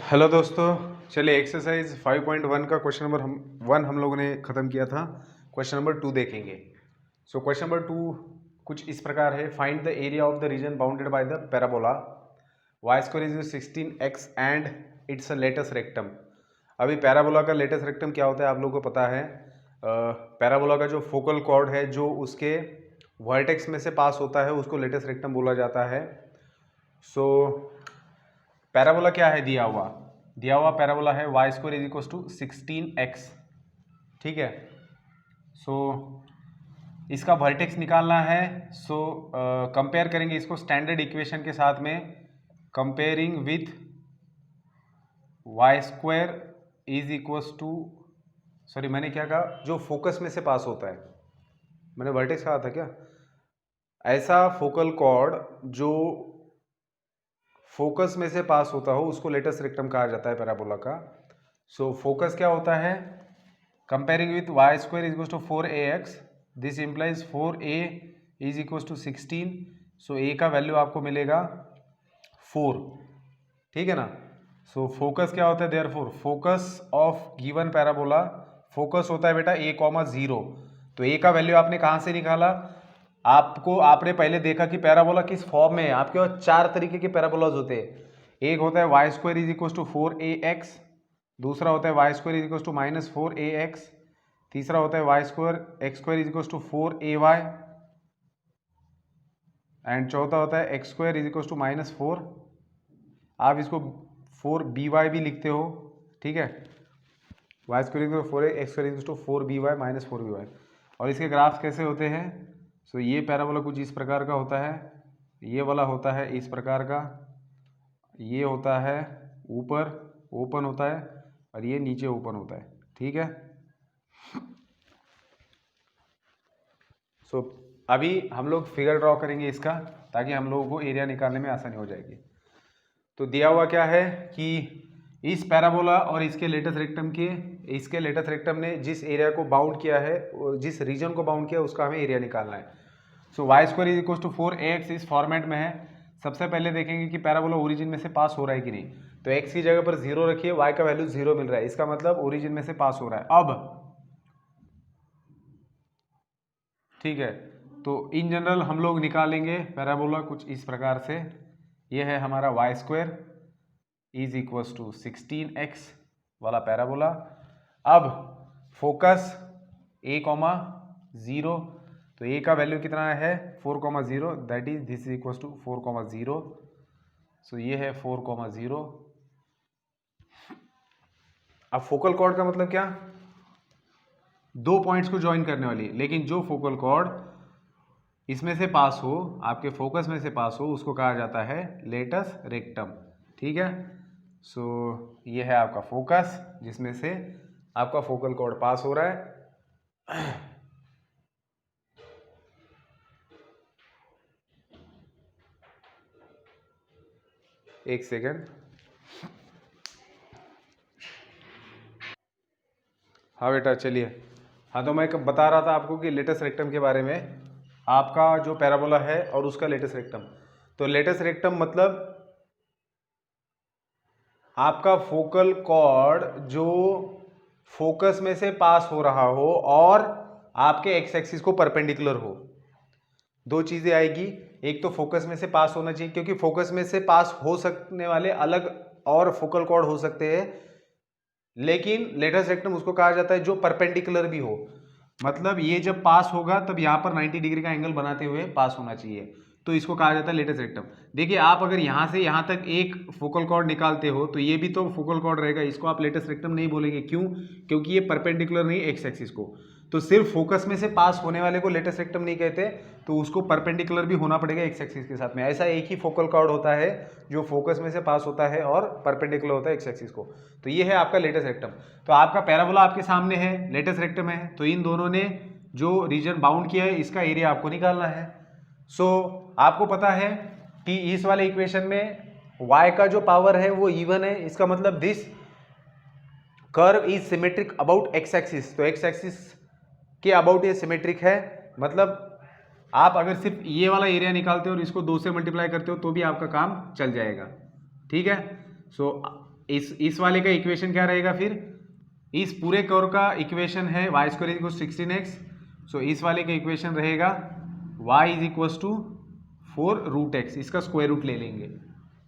Hello दोस्तों, चलिए exercise 5.1 का क्वेश्चन नंबर 1 हम लोगों ने ख़त्म किया था। क्वेश्चन नंबर 2 देखेंगे। सो क्वेश्चन नंबर 2 कुछ इस प्रकार है। Find the area of the region bounded by the parabola Y square is 16x and it's a latus rectum. अभी पैराबोला का लेटस रेक्टम क्या होता है आप लोगों को पता है। पैराबोला का जो फोकल कॉर्ड है जो उसके वर्टेक्स में से पास होता है उसको लेटस रेक्टम बोला जाता है। सो पैराबोला क्या है दिया हुआ पैराबोला है Y square is equal to 16x। ठीक है। सो इसका वर्टेक्स निकालना है। सो कंपेयर करेंगे इसको स्टैंडर्ड इक्वेशन के साथ में। Comparing with Y square is equal to, sorry मैंने क्या कहा, जो फोकस में से पास होता है, मैंने वर्टेक्स कहा था क्या। ऐसा फोकल कॉर्ड जो फोकस में से पास होता हो उसको लेटस रेक्टम कहा जाता है पैराबोला का। सो फोकस क्या होता है, comparing with Y square is equal to 4ax, this implies 4a is equal to 16। So a का वैल्यू आपको मिलेगा 4। ठीक है ना। सो फोकस क्या होता है, therefore focus of given parabola, focus होता है बेटा a,0। तो a का वैल्यू आपने कहाँ से निकाला, आपने पहले देखा कि पैराबोला किस फॉर्म में है। आपके पास 4 तरीके के पैराबोलाज होते हैं। एक होता है Y square is equal to 4ax, दूसरा होता है Y square is equal to -4ax, तीसरा होता है Y square X square is equal to 4ay and चौथा होता है X square is equal to -4। आप इसको 4by भी लिखते हो। ठीक है, Y square is equal to 4a, X square is equal to 4by -4by। और इसके ग्राफ्स कैसे होते हैं। सो ये पैराबोला कुछ इस प्रकार का होता है, ये वाला होता है इस प्रकार का, ये होता है ऊपर ओपन होता है और ये नीचे ओपन होता है। ठीक है। सो अभी हम लोग फिगर ड्रॉ करेंगे इसका, ताकि हम लोगों को एरिया निकालने में आसानी हो जाएगी। तो दिया हुआ क्या है कि इस पैराबोला और इसके लेटस रेक्टम ने जिस एरिया को बाउंड किया है, जिस रीजन को बाउंड किया उसका हमें एरिया निकालना है। So Y square is equal to 4ax इस फॉर्मेट में है। सबसे पहले देखेंगे कि पैराबोला ओरिजिन में से पास हो रहा है कि नहीं। तो x की जगह पर 0 रखिए, y का वैल्यू 0 मिल रहा है, इसका मतलब ओरिजिन में से पास हो रहा है। अब ठीक है, तो इन जनरल हम लोग निकालेंगे पैराबोला कुछ इस प्रकार से। ये है हमारा Y square is equal to 16x वाला पैराबोला। अब फोकस a,0, तो a का वैल्यू कितना है 4,0, that is this is equal to 4,0। So ये है 4,0। अब फोकल कॉर्ड का मतलब क्या, 2 पॉइंट्स को ज्वाइन करने वाली, लेकिन जो फोकल कॉर्ड इसमें से पास हो, आपके फोकस में से पास हो, उसको कहा जाता है लेटस रेक्टम। ठीक है। सो ये है आपका फोकस जिसमें से आपका फोकल कॉर्ड पास हो रहा है। एक सेकेंड। हाँ बेटा चलिए। हाँ तो मैं बता रहा था आपको कि लेटस रेक्टम के बारे में, आपका जो पैराबोला है और उसका लेटस रेक्टम। तो लेटस रेक्टम मतलब आपका फोकल कॉर्ड जो फोकस में से पास हो रहा हो और आपके एक्स एक्सिस को परपेंडिकुलर हो। 2 चीजें आएगी, एक तो फोकस में से पास होना चाहिए, क्योंकि फोकस में से पास हो सकने वाले अलग और फोकल कॉर्ड हो सकते हैं, लेकिन लेटस रेक्टम उसको कहा जाता है जो परपेंडिकुलर भी हो। मतलब ये जब पास होगा तब यहाँ पर 90 डिग्री का एंगल बनाते हुए पास होना चाहिए, तो इसको कहा जाता है लेटस रेक्टम। देखिए आप अगर यहाँ से यहाँ तक एक फोकल कॉर्ड निकालते हो तो ये भी तो फोकल कॉर्ड रहेगा, इसको आप लेटस रेक्टम नहीं बोलेंगे। क्यों, क्योंकि ये परपेंडिकुलर नहीं एक्स एक्सिस को। तो सिर्फ फोकस में से पास होने वाले को लेटस रेक्टम नहीं कहते, तो उसको परपेंडिकुलर भी होना पड़ेगा एक्स एक्सिस के साथ में। ऐसा एक ही फोकल कॉर्ड होता है जो फोकस में से पास होता है और परपेंडिकुलर होता है एक्स एक्सिस को। तो ये है आपका लेटस रेक्टम। तो आपका पैराबोला आपके सामने है, लेटस रेक्टम है, तो इन दोनों ने जो रीजन बाउंड किया है इसका एरिया आपको निकालना है। सो आपको पता है कि इस वाले इक्वेशन में y का जो पावर है वो इवन है, इसका मतलब this curve is symmetric about x axis. तो एक्स एक्सिस के अबाउट ये सिमेट्रिक है। मतलब आप अगर सिर्फ ये वाला एरिया निकालते हो और इसको 2 से मल्टीप्लाई करते हो तो भी आपका काम चल जाएगा। ठीक है। सो इस वाले का इक्वेशन क्या रहेगा फिर, इस पूरे कर्व का इक्वेशन है वाई स्क्वायर इज 16x, सो इस वाले का इक्वेशन रहेगा y is equal to 4√x, इसका स्क्वायर रूट ले लेंगे,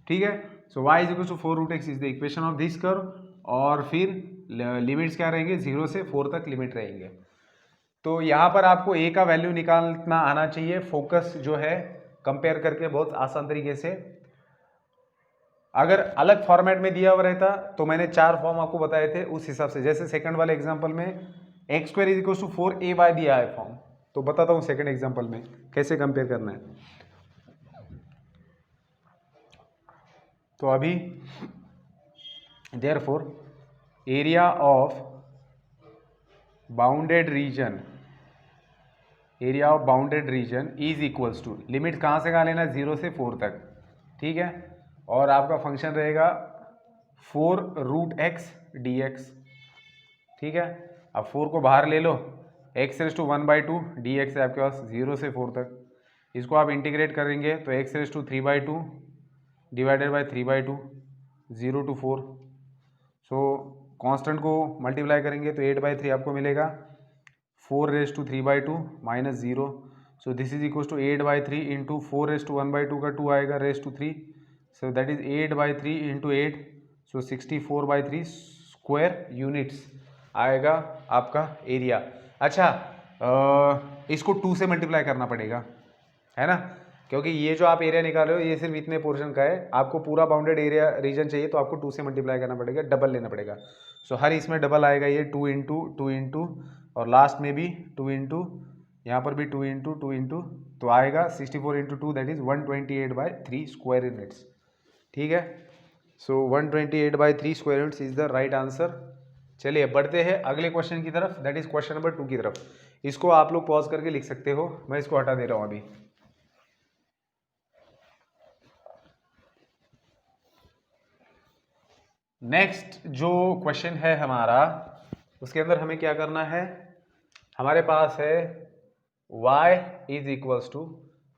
ठीक है। So y is equal to 4√x is the equation of this curve, और फिर लिमिट्स क्या रहेंगे, 0 से 4 तक लिमिट रहेंगे। तो यहाँ पर आपको a का वैल्यू निकालना आना चाहिए, फोकस जो है कंपेयर करके बहुत आसान तरीके से। अगर अलग फॉर्मेट में दिया हुआ रहता तो मैंने 4 फॉर्म आपको बताए थे उस हिसाब से, जैसे सेकंड वाले एग्जांपल में X square is equal to 4a/, दिया है फॉर्म, तो बताता हूँ सेकंड एग्जांपल में कैसे कंपेयर करना है। तो अभी therefore area of bounded region, area of bounded region is equals to, limit कहाँ से कहाँ लेना है, 0 से 4 तक, ठीक है। और आपका फंक्शन रहेगा 4√x dx, ठीक है। अब 4 को बाहर ले लो, x⁻1/2 dx है आपके पास 0 से 4 तक, इसको आप इंटीग्रेट करेंगे तो x⁻3/2 divided by 3/2, 0 to 4। So constant को मल्टीप्लाई करेंगे तो 8/3 आपको मिलेगा, 4⁻3/2 minus 0, so this is equal to 8/3 into 4⁻1/2 का 2 आएगा ⁻3, so that is 8/3 into 8, so 64/3 square units आएगा आपका एरिया। अच्छा, इसको 2 से मल्टीप्लाई करना पड़ेगा, है ना, क्योंकि ये जो आप एरिया निकाल रहे हो ये सिर्फ इतने पोर्शन का है, आपको पूरा बाउंडेड एरिया रीजन चाहिए तो आपको 2 से मल्टीप्लाई करना पड़ेगा, डबल लेना पड़ेगा। सो हर इसमें डबल आएगा, ये 2 इंटू और लास्ट में भी 2 इंटू, यहाँ पर भी 2 इंटू तो आएगा 64 into 2 that is 128/3 square units, ठीक है। सो 128/3 square units is the right answer. चलिए बढ़ते हैं अगले क्वेश्चन की तरफ, दैट इज क्वेश्चन नंबर 2 की तरफ। इसको आप लोग पॉज करके लिख सकते हो, मैं इसको हटा दे रहा हूँ अभी। नेक्स्ट जो क्वेश्चन है हमारा, उसके अंदर हमें क्या करना है, हमारे पास है y is equals to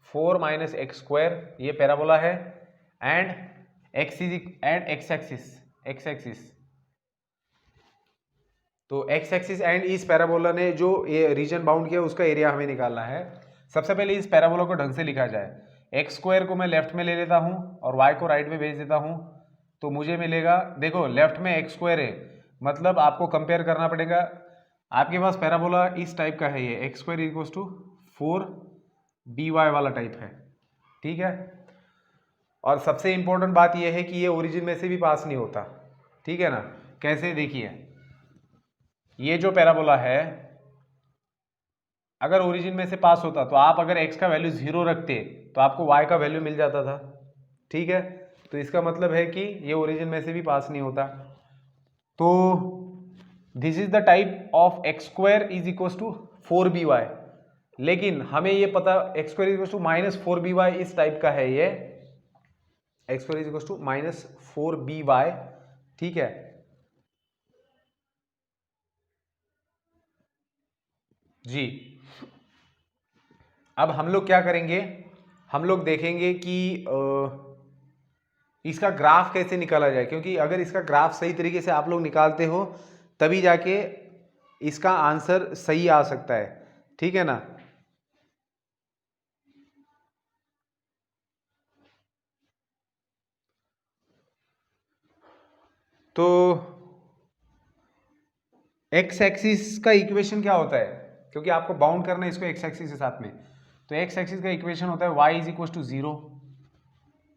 4 minus X square, ये पैराबोला है, एंड एक्स एक्सिस, तो एक्स एक्सिस एंड इस पैराबोला ने जो रीजन बाउंड किया उसका एरिया हमें निकालना है। सबसे पहले इस पैराबोला को ढंग से लिखा जाए, एक्स स्क्वायर को मैं लेफ्ट में ले लेता हूँ और वाई को राइट में भेज देता हूँ, तो मुझे मिलेगा, देखो लेफ्ट में एक्स स्क्वायर है, मतलब आपको कंपेयर करना पड़ेगा, आपके पास पैराबोला इस टाइप का है, ये X square equals to 4by वाला टाइप है, ठीक है। और सबसे इंपॉर्टेंट बात यह है कि ये ओरिजिन में से भी पास नहीं होता, ठीक है ना। कैसे, देखिए ये जो पैराबोला है अगर ओरिजिन में से पास होता तो आप अगर x का वैल्यू 0 रखते तो आपको y का वैल्यू मिल जाता था, ठीक है। तो इसका मतलब है कि ये ओरिजिन में से भी पास नहीं होता। तो this is the type of X square is equal to 4by, लेकिन हमें ये पता X square is equal to -4by इस टाइप का है, ये X square is equal to -4by, ठीक है। जी, अब हम लोग क्या करेंगे, हम लोग देखेंगे कि इसका ग्राफ कैसे निकाला जाए, क्योंकि अगर इसका ग्राफ सही तरीके से आप लोग निकालते हो तभी जाके इसका आंसर सही आ सकता है, ठीक है ना। तो एक्स एक्सिस का इक्वेशन क्या होता है, क्योंकि आपको बाउंड करना है इसको एक्स एक्सिस के साथ में, तो एक्स एक्सिस का इक्वेशन होता है y इज इक्वल टू 0,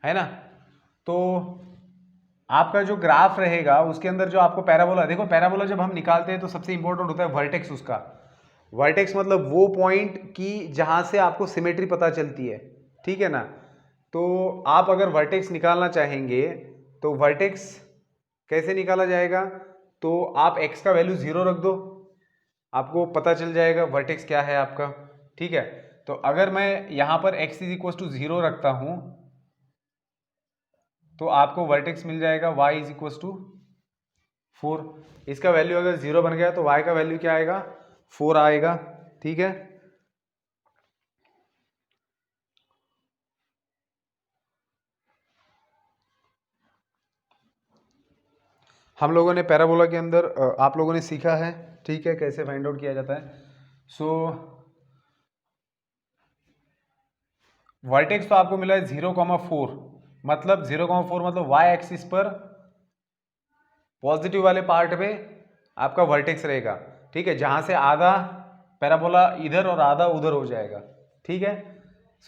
है ना। तो आपका जो ग्राफ रहेगा उसके अंदर जो आपको पैराबोला, देखो पैराबोला जब हम निकालते हैं तो सबसे इंपॉर्टेंट होता है वर्टेक्स, उसका वर्टेक्स मतलब वो पॉइंट की जहां से आपको सिमेट्री पता चलती है, ठीक है ना। तो आप अगर वर्टेक्स निकालना चाहेंगे तो वर्टेक्स कैसे निकाला जाएगा, तो आप x का वैल्यू 0 रख दो, आपको पता चल जाएगा वर्टेक्स क्या है आपका, ठीक है। तो अगर मैं यहां पर x इज इक्वल टू 0 रखता हूं तो आपको वर्टेक्स मिल जाएगा y इज इक्वल टू 4, इसका वैल्यू अगर 0 बन गया तो y का वैल्यू क्या आएगा, 4 आएगा, ठीक है। हम लोगों ने पैराबोला के अंदर आप लोगों ने सीखा है, ठीक है, कैसे फाइंड आउट किया जाता है। सो वर्टेक्स तो आपको मिला है 0,4, मतलब 0,4 मतलब वाई एक्सिस पर पॉजिटिव वाले पार्ट पे आपका वर्टेक्स रहेगा, ठीक है, जहां से आधा पैराबोला इधर और आधा उधर हो जाएगा, ठीक है।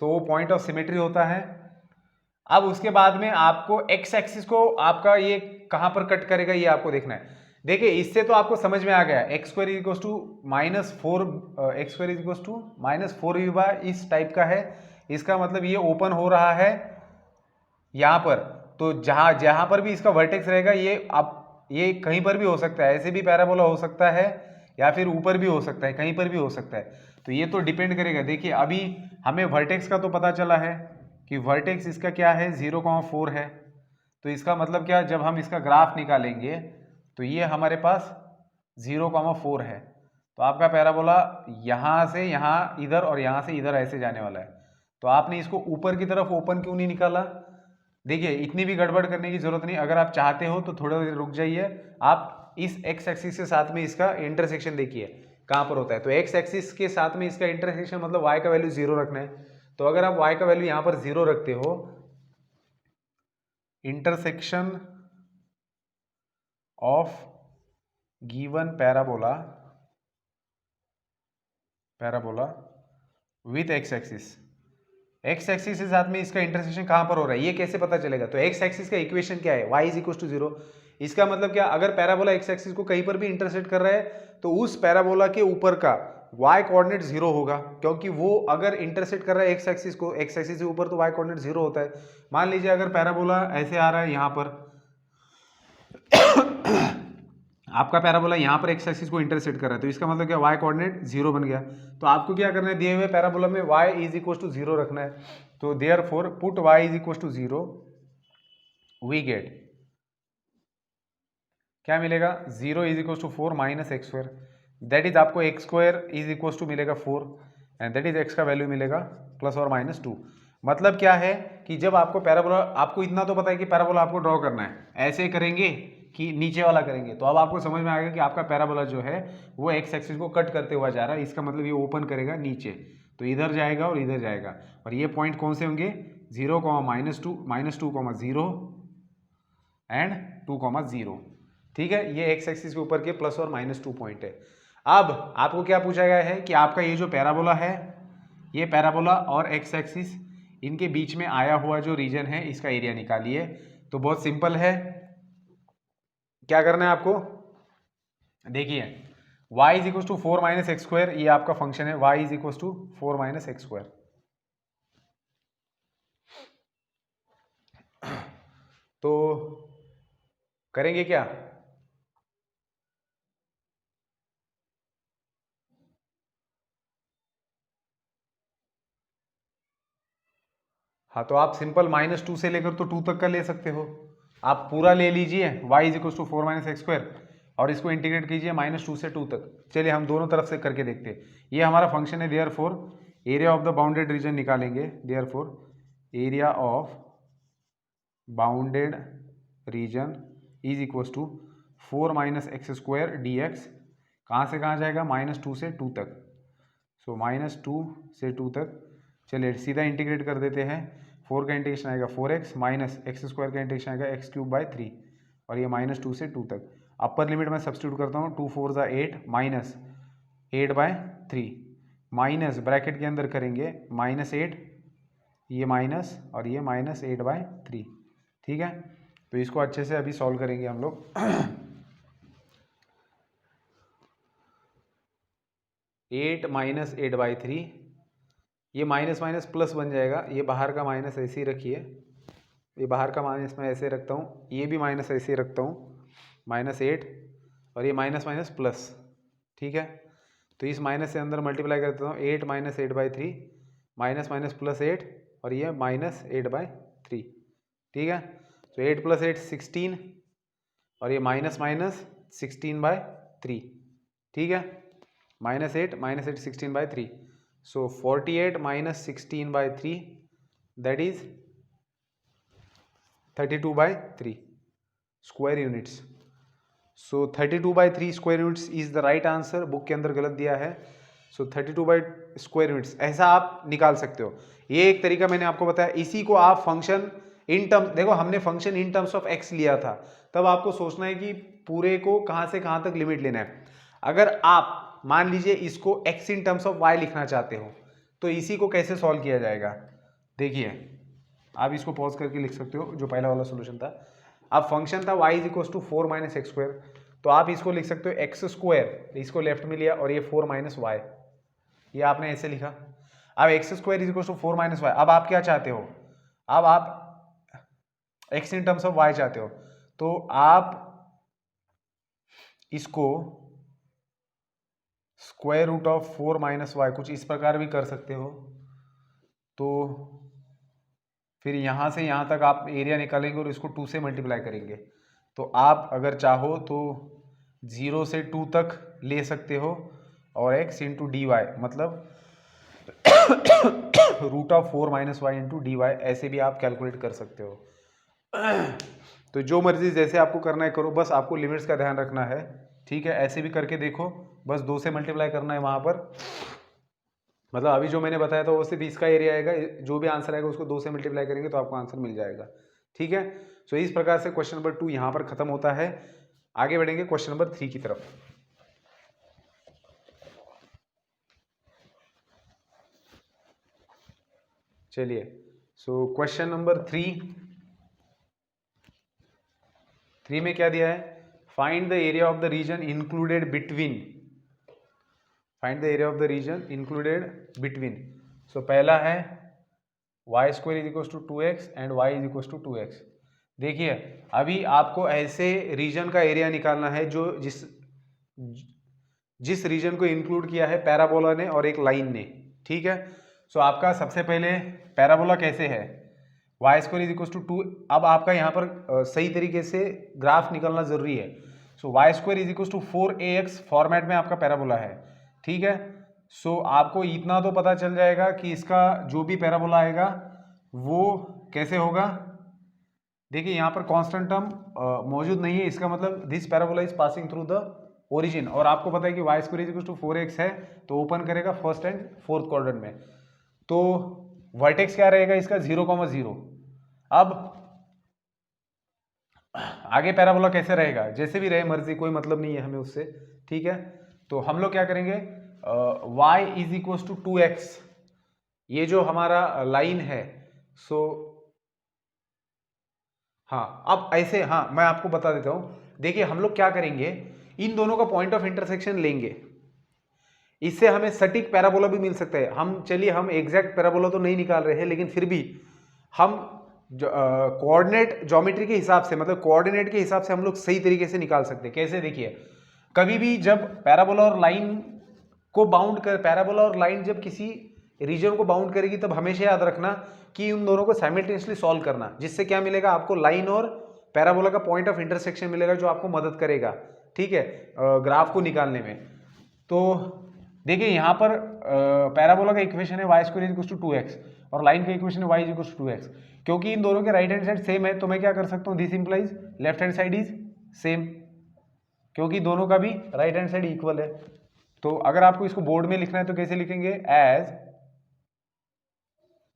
सो वो पॉइंट ऑफ सिमेट्री होता है। अब उसके बाद में आपको एक्स एक्सिस को आपका ये कहां पर कट करेगा ये आपको देखना है। देखिए इससे तो आपको समझ में आ गया, X square is equal to -4, X square is equal to -4v इस टाइप का है। इसका मतलब ये ओपन हो रहा है यहां पर, तो जहां जहां पर भी इसका वर्टेक्स रहेगा ये आप ये कहीं पर भी हो सकता है, ऐसे भी पैराबोला हो सकता है या फिर ऊपर भी हो सकता है, कहीं पर भी हो सकता है। तो ये तो डिपेंड करेगा। देखिए अभी हमें वर्टेक्स का तो पता चला है कि वर्टेक्स इसका क्या है 0,4 है, तो इसका मतलब क्या, जब हम इसका ग्राफ निकालेंगे तो ये हमारे पास 0,4 है, तो आपका पैराबोला यहाँ से यहाँ इधर और यहाँ से इधर ऐसे जाने वाला है। तो आपने इसको ऊपर की तरफ ओपन क्यों नहीं निकाला? देखिए इतनी भी गड़बड़ करने की जरूरत नहीं, अगर आप चाहते हो तो थोड़ा देर रुक जाइए, आप इस एक्स एक्सिस के साथ में इसका इंटरसेक्शन देखिए कहाँ पर होता है। तो एक्स एक्सिस के साथ में इसका इंटरसेक्शन मतलब वाई का वैल्यू 0 रखना है। तो अगर आप वाई का वैल्यू यहाँ पर 0 रखते हो, intersection of given parabola with x axis, x axis के साथ में इसका इंटरसेक्शन कहां पर हो रहा है ये कैसे पता चलेगा? तो एक्स एक्सिस का इक्वेशन क्या है, y इज इक्वल टू 0। इसका मतलब क्या, अगर पैराबोला एक्स एक्सिस को कहीं पर भी इंटरसेक्ट कर रहा है तो उस पैराबोला के ऊपर का y कोऑर्डिनेट 0 होगा, क्योंकि वो अगर इंटरसेक्ट कर रहा है एक्स एक्सिस को, एक्स एक्सिस से ऊपर तो y कोऑर्डिनेट 0 होता है। मान लीजिए अगर पैराबोला ऐसे आ रहा है यहाँ पर आपका पैराबोला यहाँ पर एक्स एक्सिस को इंटरसेक्ट कर रहा है, तो इसका मतलब क्या, y कोऑर्डिनेट 0 बन गया। तो आपको क्या करना है, दिए हुए पैराबोला में y इज इक्वल टू 0 रखना है। तो therefore put y is equal to 0, we get क्या मिलेगा, 0 is equal to 4 minus X square, that is आपको X square is equal to मिलेगा 4 एंड दैट इज एक्स का वैल्यू मिलेगा +or-2। मतलब क्या है कि जब आपको पैराबोला, आपको इतना तो पता है कि पैराबोला आपको ड्रॉ करना है, ऐसे करेंगे कि नीचे वाला करेंगे, तो अब आपको समझ में आएगा कि आपका पैराबोला जो है वो एक्स एक्सिस को कट करते हुआ जा रहा है। इसका मतलब ये ओपन करेगा नीचे, तो इधर जाएगा और इधर जाएगा, और ये पॉइंट कौन से होंगे, 0, -2, -2, 0 एंड 2, 0। ठीक है, ये एक्स एक्सिस के ऊपर के +और-2 पॉइंट है। अब आपको क्या पूछा गया है कि आपका ये जो पैराबोला है, ये पैराबोला और एक्स एक्सिस इनके बीच में आया हुआ जो रीजन है इसका एरिया निकालिए। तो बहुत सिंपल है, क्या करना है आपको, देखिए y is equal to 4 minus X square, ये आपका फंक्शन है, y is equal to 4 minus X square. तो करेंगे क्या, हाँ तो आप सिंपल -2 से लेकर तो 2 तक का ले सकते हो, आप पूरा ले लीजिए y is equal to 4 minus X square और इसको इंटीग्रेट कीजिए -2 से 2 तक। चलिए हम दोनों तरफ से करके देखते हैं। ये हमारा फंक्शन है, therefore area of the bounded region निकालेंगे, therefore area of bounded region is equal to 4 minus X square D X, कहाँ से कहाँ जाएगा, -2 से 2 तक, सो -2 से 2 तक। चलिए सीधा इंटीग्रेट कर देते हैं, 4 का इंटीग्रेशन आएगा 4x माइनस एक्स स्क्वायर का इंटीग्रेशन आएगा x³/3 और ये -2 से 2 तक। अपर लिमिट में सब्सटीट्यूट करता हूँ, 2 4 ज़ा 8 माइनस 8/3 माइनस ब्रैकेट के अंदर करेंगे -8, ये माइनस और ये -8/3, ठीक है। तो इसको अच्छे से अभी सॉल्व करेंगे हम लोग। 8 माइनस 8/3, ये माइनस माइनस प्लस बन जाएगा, ये बाहर का माइनस ऐसे ही रखिए, ये बाहर का माइनस मैं ऐसे रखता हूँ, ये भी माइनस ऐसे ही रखता हूँ, -8 और ये माइनस माइनस प्लस, ठीक है। तो इस माइनस से अंदर मल्टीप्लाई कर देता हूँ, 8 माइनस 8/3 माइनस माइनस +8 और ये -8/3, ठीक है। तो 8 + 8 16 और ये माइनस माइनस 16/3, ठीक है, -8 -8 16/3, so 48 minus 16/3 that is 32/3 square units. So 32/3 square units is the right answer. Book के अंदर गलत दिया है। सो 32 यूनिट्स ऐसा आप निकाल सकते हो। ये एक तरीका मैंने आपको बताया। इसी को आप फंक्शन इन टर्म्स, देखो हमने function in terms of x लिया था, तब आपको सोचना है कि पूरे को कहां से कहां तक लिमिट लेना है। अगर आप मान लीजिए इसको X in terms of Y लिखना चाहते हो तो इसी को कैसे सॉल्व किया जाएगा, देखिए आप इसको पॉज करके लिख सकते हो। जो पहला वाला सोल्यूशन था, अब फंक्शन था y is equal to 4 minus X square, तो आप इसको लिख सकते हो एक्स स्क्वायर, इसको लेफ्ट में लिया और ये 4 माइनस वाई, ये आपने ऐसे लिखा। अब X square is equal to 4 minus Y. अब आप क्या चाहते हो, अब आप X in terms of Y चाहते हो, तो आप इसको square root of 4 minus Y कुछ इस प्रकार भी कर सकते हो। तो फिर यहाँ से यहाँ तक आप एरिया निकालेंगे और इसको 2 से मल्टीप्लाई करेंगे। तो आप अगर चाहो तो 0 से 2 तक ले सकते हो और x इंटू डी वाई, मतलब root of 4 minus Y into D Y, ऐसे भी आप कैलकुलेट कर सकते हो। तो जो मर्जी जैसे आपको करना है करो, बस आपको लिमिट्स का ध्यान रखना है, ठीक है। ऐसे भी करके देखो, बस 2 से मल्टीप्लाई करना है वहाँ पर, मतलब अभी जो मैंने बताया था वो सिर्फ इसका एरिया आएगा। जो भी आंसर आएगा उसको 2 से मल्टीप्लाई करेंगे तो आपको आंसर मिल जाएगा, ठीक है। सो इस प्रकार से क्वेश्चन नंबर 2 यहाँ पर खत्म होता है। आगे बढ़ेंगे क्वेश्चन नंबर 3 की तरफ। चलिए, सो क्वेश्चन नंबर 3 में क्या दिया है, find the area of the region included between, find the area of the region included between. So पहला है Y square is equal to 2x and Y is equal to 2x। देखिए अभी आपको ऐसे रीजन का एरिया निकालना है जो जिस रीजन को इंक्लूड किया है पैराबोला ने और एक लाइन ने, ठीक है। सो आपका सबसे पहले पैराबोला कैसे है, Y square is equal to 2। अब आपका यहाँ पर सही तरीके से ग्राफ निकलना जरूरी है। So Y square is equal to 4ax format में आपका पैराबोला है, ठीक है। सो आपको इतना तो पता चल जाएगा कि इसका जो भी पैराबोला आएगा वो कैसे होगा। देखिए यहाँ पर कांस्टेंट टर्म मौजूद नहीं है, इसका मतलब this parabola is passing through the origin. और आपको पता है कि y square is equal to 4x है, तो ओपन करेगा फर्स्ट एंड फोर्थ क्वाड्रेंट में, तो वर्टेक्स क्या रहेगा इसका 0,0। अब आगे पैराबोला कैसे रहेगा, जैसे भी रहे मर्जी, कोई मतलब नहीं है हमें उससे, ठीक है। तो हम लोग क्या करेंगे, y is equal to 2x, ये जो हमारा लाइन है, सो हाँ अब ऐसे, हाँ मैं आपको बता देता हूं। देखिए हम लोग क्या करेंगे, इन दोनों का पॉइंट ऑफ इंटरसेक्शन लेंगे, इससे हमें सटीक पैराबोला भी मिल सकता है। हम चलिए हम एग्जैक्ट पैराबोला तो नहीं निकाल रहे हैं, लेकिन फिर भी हम कोऑर्डिनेट ज्योमेट्री के हिसाब से, मतलब कोऑर्डिनेट के हिसाब से हम लोग सही तरीके से निकाल सकते हैं। कैसे, देखिए कभी भी जब पैराबोला और लाइन को बाउंड कर, पैराबोला और लाइन जब किसी रीजन को बाउंड करेगी, तब हमेशा याद रखना कि उन दोनों को साइमल्टेनियसली सॉल्व करना, जिससे क्या मिलेगा आपको, लाइन और पैराबोला का पॉइंट ऑफ इंटरसेक्शन मिलेगा, जो आपको मदद करेगा, ठीक है, ग्राफ को निकालने में। तो देखिए यहाँ पर पैराबोला का इक्वेशन है y square equal to 2x और लाइन का इक्वेशन है y इक्वल टू 2x। क्योंकि इन दोनों के राइट हैंड साइड सेम है, तो मैं क्या कर सकता हूँ, this implies left hand side is same, क्योंकि दोनों का भी राइट हैंड साइड इक्वल है। तो अगर आपको इसको बोर्ड में लिखना है तो कैसे लिखेंगे, as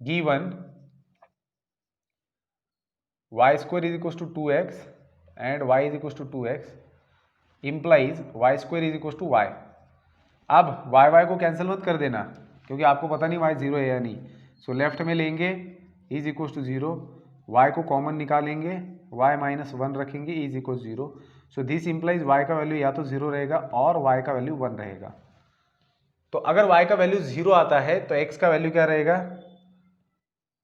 given y square is equal to 2x and y is equal to 2x implies y square is equal to y। अब y को कैंसिल मत कर देना, क्योंकि आपको पता नहीं y 0 है या नहीं। सो लेफ्ट में लेंगे इज इक्वल टू 0, y को कॉमन निकालेंगे, y माइनस 1 रखेंगे, is equal 0। So this implies y का वैल्यू या तो 0 रहेगा और y का वैल्यू 1 रहेगा। तो अगर y का वैल्यू 0 आता है तो x का वैल्यू क्या रहेगा,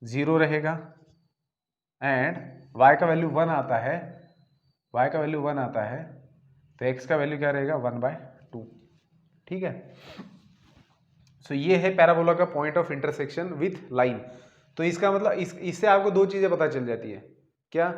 0 रहेगा, एंड y का वैल्यू 1 आता है, y का वैल्यू 1 आता है तो x का वैल्यू क्या रहेगा, 1/2, ठीक है। सो ये है पैराबोला का point of intersection with line. तो इसका मतलब इससे आपको दो चीजें पता चल जाती है, क्या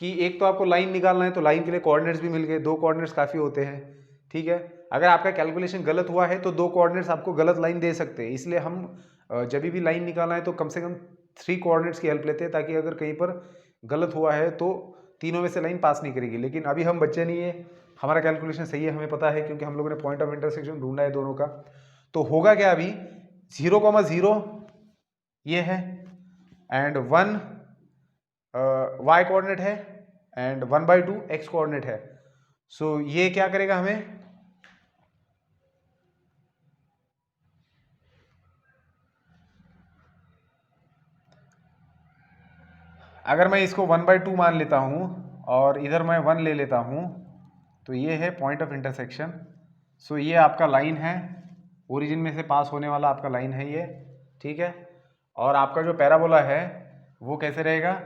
कि एक तो आपको लाइन निकालना है, तो लाइन के लिए कोऑर्डिनेट्स भी मिल गए, 2 कोऑर्डिनेट्स काफी होते हैं, ठीक है। अगर आपका कैलकुलेशन गलत हुआ है तो 2 कोऑर्डिनेट्स आपको गलत लाइन दे सकते हैं, इसलिए हम जब भी लाइन निकालना है तो कम से कम 3 कोऑर्डिनेट्स की हेल्प लेते हैं, ताकि अगर कहीं पर गलत हुआ है तो तीनों में से लाइन पास नहीं करेगी। लेकिन अभी हम बच्चे नहीं है, हमारा कैलकुलेशन सही है, हमें पता है क्योंकि हम लोगों ने पॉइंट ऑफ इंटरसेक्शन ढूंढा है दोनों का। तो होगा क्या, अभी 0,0 ये है एंड 1 y कोऑर्डिनेट है एंड 1/2 x कोऑर्डिनेट है। सो ये क्या करेगा हमें, अगर मैं इसको 1/2 मान लेता हूं और इधर मैं 1 ले लेता हूं तो ये है पॉइंट ऑफ इंटरसेक्शन। सो ये आपका लाइन है, ओरिजिन में से पास होने वाला आपका लाइन है ये, ठीक है। और आपका जो पैराबोला है वो कैसे रहेगा,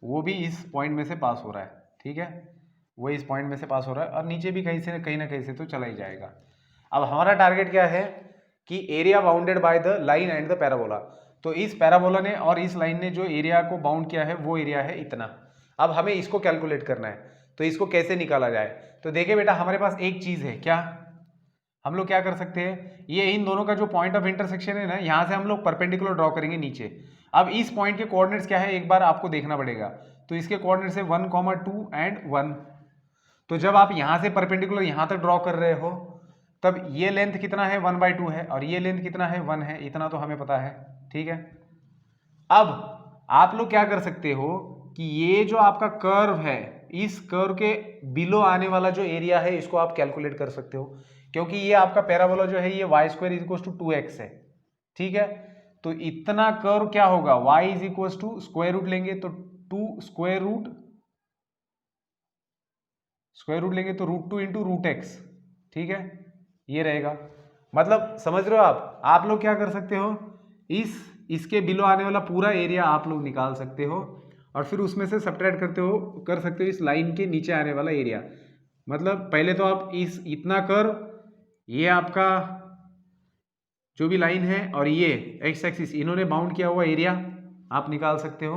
वो भी इस पॉइंट में से पास हो रहा है, ठीक है, वो इस पॉइंट में से पास हो रहा है और नीचे भी कहीं ना कहीं से तो चला ही जाएगा। अब हमारा टारगेट क्या है कि area bounded by the line and the parabola. तो इस पैराबोला ने और इस लाइन ने जो एरिया को बाउंड किया है वो एरिया है इतना। अब हमें इसको कैलकुलेट करना है, तो इसको कैसे निकाला जाए। तो देखिए बेटा, हमारे पास एक चीज है, क्या हम लोग क्या कर सकते हैं, ये इन दोनों का जो पॉइंट ऑफ इंटरसेक्शन है ना, यहां से हम लोग परपेंडिकुलर ड्रॉ करेंगे नीचे। अब इस पॉइंट के कोऑर्डिनेट्स क्या है एक बार आपको देखना पड़ेगा। तो इसके कोऑर्डिनेट्स है 1, 2 एंड 1। तो जब आप यहां से परपेंडिकुलर यहां तक ड्रॉ कर रहे हो तब ये लेंथ कितना है, 1/2 है, और ये लेंथ कितना है, 1 है, इतना तो हमें पता है, ठीक है। अब आप लोग क्या कर सकते हो कि ये जो आपका कर्व है, इस कर्व के बिलो आने वाला जो एरिया है इसको आप कैलकुलेट कर सकते हो, क्योंकि ये आपका पैराबोला जो है ये y² = 2x है, ठीक है। तो इतना कर्व क्या होगा, y स्क्वायर रूट लेंगे तो 2 स्क्वायर रूट लेंगे तो √2 × √x, ठीक है, ये रहेगा। मतलब समझ रहे हो आप लोग क्या कर सकते हो, इसके बिलो आने वाला पूरा एरिया आप लोग निकाल सकते हो और फिर उसमें से सब्ट्रैक्ट कर सकते हो इस लाइन के नीचे आने वाला एरिया। मतलब पहले तो आप इतना कर्व, ये आपका जो भी लाइन है और ये एक्स एक्सिस, इन्होंने बाउंड किया हुआ एरिया आप निकाल सकते हो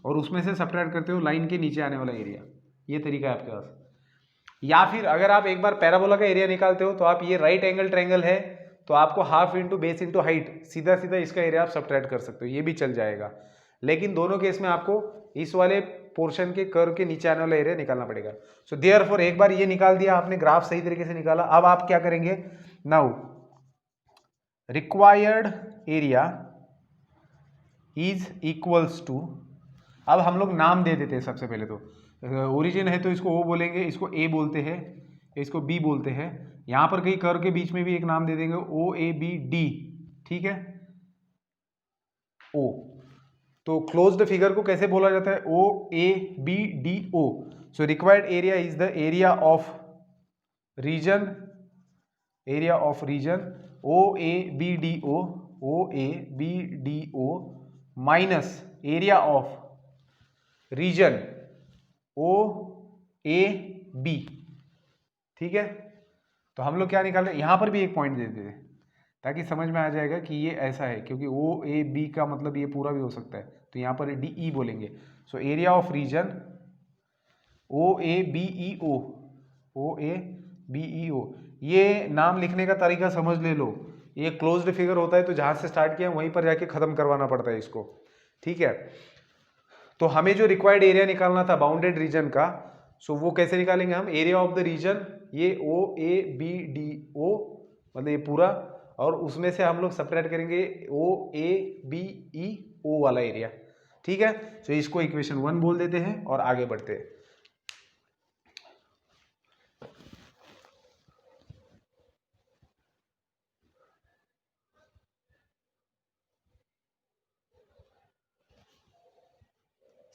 और उसमें से सब्ट्रैक्ट करते हो लाइन के नीचे आने वाला एरिया। ये तरीका है आपके पास। या फिर अगर आप एक बार पैराबोला का एरिया निकालते हो तो आप ये राइट एंगल ट्रायंगल है तो आपको half into base into height, सीधा सीधा इसका एरिया आप सब्ट्रैक्ट कर सकते हो, ये भी चल जाएगा। लेकिन दोनों केस में आपको इस वाले पोर्शन के कर्व के नीचे आने वाला एरिया निकालना पड़ेगा। सो देयरफॉर एक बार ये निकाल दिया आपने, ग्राफ सही तरीके से निकाला। अब आप क्या करेंगे, now required area is equals to, अब हम लोग नाम दे देते हैं सबसे पहले। तो ओरिजिन है तो इसको O बोलेंगे, इसको A बोलते हैं, इसको B बोलते हैं। यहां पर कहीं कर्व के बीच में भी एक नाम दे देंगे OABD, ठीक है, O। तो क्लोज्ड फिगर को कैसे बोला जाता है, OABDO। So required area is the area of region OABDO minus area of region OAB, ठीक है। तो हम लोग क्या निकाल रहे हैं, यहां पर भी एक पॉइंट दे देते हैं ताकि समझ में आ जाएगा कि ये ऐसा है, क्योंकि OAB का मतलब ये पूरा भी हो सकता है, तो यहां पर DE बोलेंगे। So area of region OABEO, ये नाम लिखने का तरीका समझ ले लो। ये क्लोज्ड फिगर होता है तो जहां से स्टार्ट किया वहीं पर जाके खत्म करवाना पड़ता है इसको, ठीक है। तो हमें जो रिक्वायर्ड एरिया निकालना था बाउंडेड रीजन का, सो वो कैसे निकालेंगे हम, एरिया ऑफ द रीजन, ये OABDO मतलब ये पूरा, और उसमें से हम लोग सब्ट्रैक्ट करेंगे OABEO वाला एरिया, ठीक है। तो इसको इक्वेशन 1 बोल देते हैं और आगे बढ़ते हैं।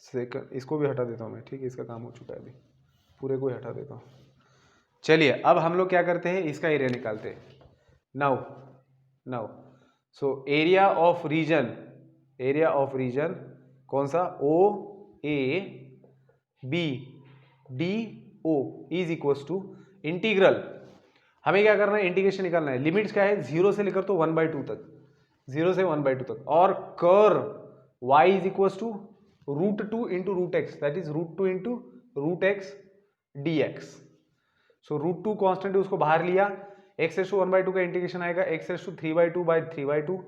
सेकंड, इसको भी हटा देता हूँ मैं, ठीक है, इसका काम हो चुका है, अभी पूरे को ही हटा देता हूँ। चलिए अब हम लोग क्या करते हैं, इसका एरिया निकालते हैं। Now so area of region कौन सा, OABDO is equals to integral, हमें क्या करना है, इंटीग्रेशन निकालना है। लिमिट्स क्या है, 0 से लेकर तो 1/2 तक, 0 से 1/2 तक, और curve y is equals to √2 × √x, that is √2 × √x dx। So √2 constant है, उसको बाहर लिया, x⁻1/2 का इंटीग्रेशन आएगा x⁻3/2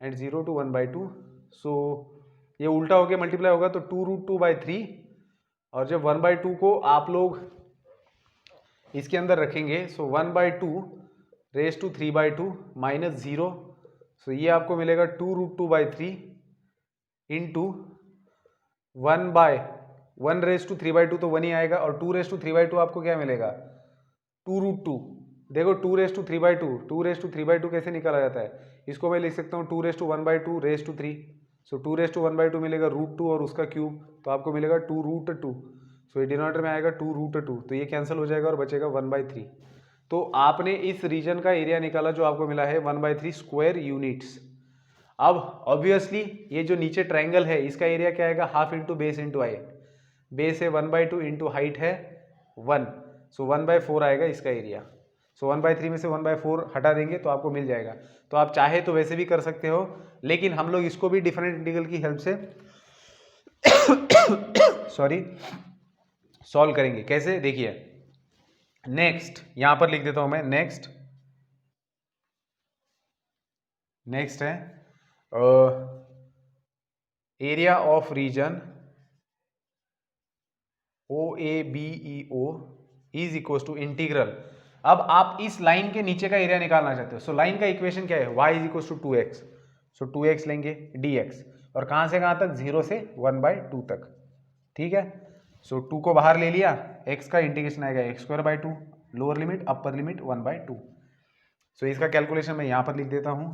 एंड 0 to 1/2। सो ये उल्टा होके मल्टीप्लाई होगा तो 2√2/3 और जब 1/2 को आप लोग इसके अंदर रखेंगे, सो 1/2 रेज टू 3/2 माइनस 0, सो ये आपको मिलेगा 2√2/3 इंटू 1 रेज टू 3/2 तो 1 ही आएगा, और 2 रेज टू 3/2 आपको क्या मिलेगा 2√2। देखो 2 रेज टू 3/2, 2 रेज टू 3/2 कैसे निकाला जाता है, इसको मैं लिख सकता हूँ 2 raise to 1/2 raise to 3, so 2 raise to 1/2 मिलेगा √2 और उसका क्यूब, तो आपको मिलेगा 2√2, सो ये डिनोमिनेटर में आएगा 2√2, तो ये कैंसिल हो जाएगा और बचेगा 1/3। तो आपने इस रीजन का एरिया निकाला जो आपको मिला है 1/3 स्क्वायर यूनिट्स। अब ऑब्वियसली ये जो नीचे ट्रायंगल है इसका एरिया क्या आएगा, half into base into height, base है 1/2 इंटू हाइट है 1, सो 1/4 आएगा इसका एरिया। सो 1/3 में से 1/4 हटा देंगे तो आपको मिल जाएगा। तो आप चाहे तो वैसे भी कर सकते हो, लेकिन हम लोग इसको भी डिफरेंट इंटीग्रल की हेल्प से सॉरी सॉल्व करेंगे। कैसे, देखिए नेक्स्ट यहां पर लिख देता हूं मैं, नेक्स्ट है area of region OABEO is equal to integral. अब आप इस लाइन के नीचे का एरिया निकालना चाहते हो, सो लाइन का इक्वेशन क्या है, y is equal to 2x, so 2x लेंगे dx, और कहां से कहां तक, 0 से 1/2 तक, ठीक है। सो 2 को बाहर ले लिया, x का इंटीग्रेशन आएगा x²/2, lower limit upper limit 1/2। सो इसका कैलकुलेशन मैं यहां पर लिख देता हूं।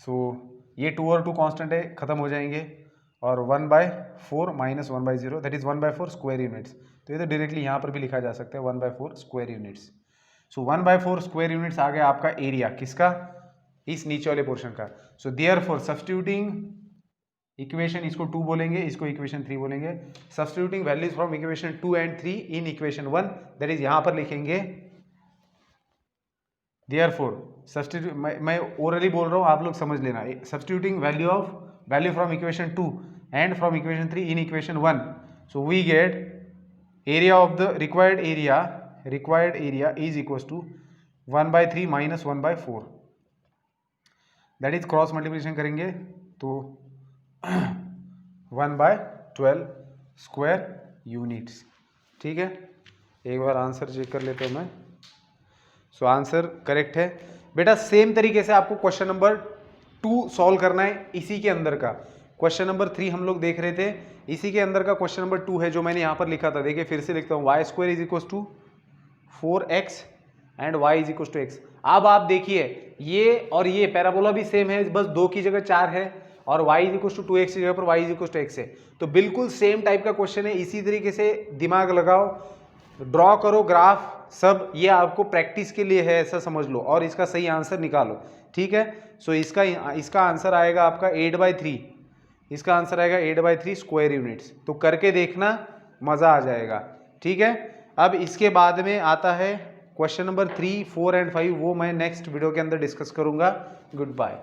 सो ये 2 और 2 कांस्टेंट है, खत्म हो जाएंगे, और 1/4 minus 1/0 that is 1/4 square units. तो ये तो डायरेक्टली यहाँ पर भी लिखा जा सकता है 1/4 स्क्वायर यूनिट्स। सो 1/4 स्क्वायर यूनिट्स आ गया आपका एरिया, किसका, इस नीचे वाले पोर्शन का। सो देयरफॉर सब्स्टिट्यूटिंग इक्वेशन, इसको 2 बोलेंगे, इसको इक्वेशन 3 बोलेंगे, substituting values from equation 2 and 3 in equation 1, that is यहाँ पर लिखेंगे देयरफॉर सब्स्टिट्यूट, मैं ओरली बोल रहा हूँ, आप लोग समझ लेना, substituting value from equation 2 and from equation 3 in equation 1, so we get area of the required area is equals to 1/3 minus 1/4, that is cross multiplication करेंगे तो 1/12 स्क्वायर यूनिट्स, ठीक है। एक बार आंसर चेक कर लेता हूं मैं। सो आंसर करेक्ट है बेटा। सेम तरीके से आपको क्वेश्चन नंबर 2 सॉल्व करना है, इसी के अंदर का क्वेश्चन नंबर 3 हम लोग देख रहे थे, इसी के अंदर का क्वेश्चन नंबर 2 है जो मैंने यहां पर लिखा था। देखिए फिर से लिखता हूं, y² is equal to 4x and y is equal to x। अब आप देखिए ये और ये पैराबोला भी सेम है, बस 2 की जगह 4 है, और y is equal to 2x की जगह पर y is equal to x है। तो बिल्कुल सेम टाइप का क्वेश्चन है, इसी तरीके से दिमाग लगाओ, ड्रॉ करो ग्राफ, सब ये आपको प्रैक्टिस के लिए है, ऐसा समझ लो, और इसका सही आंसर निकालो, ठीक है। सो इसका आंसर आएगा आपका 8/3, इसका आंसर आएगा 8/3 स्क्वायर यूनिट्स। तो करके देखना, मजा आ जाएगा, ठीक है। अब इसके बाद में आता है क्वेश्चन नंबर 3, 4 एंड 5, वो मैं नेक्स्ट वीडियो के अंदर डिस्कस करूंगा। Good bye.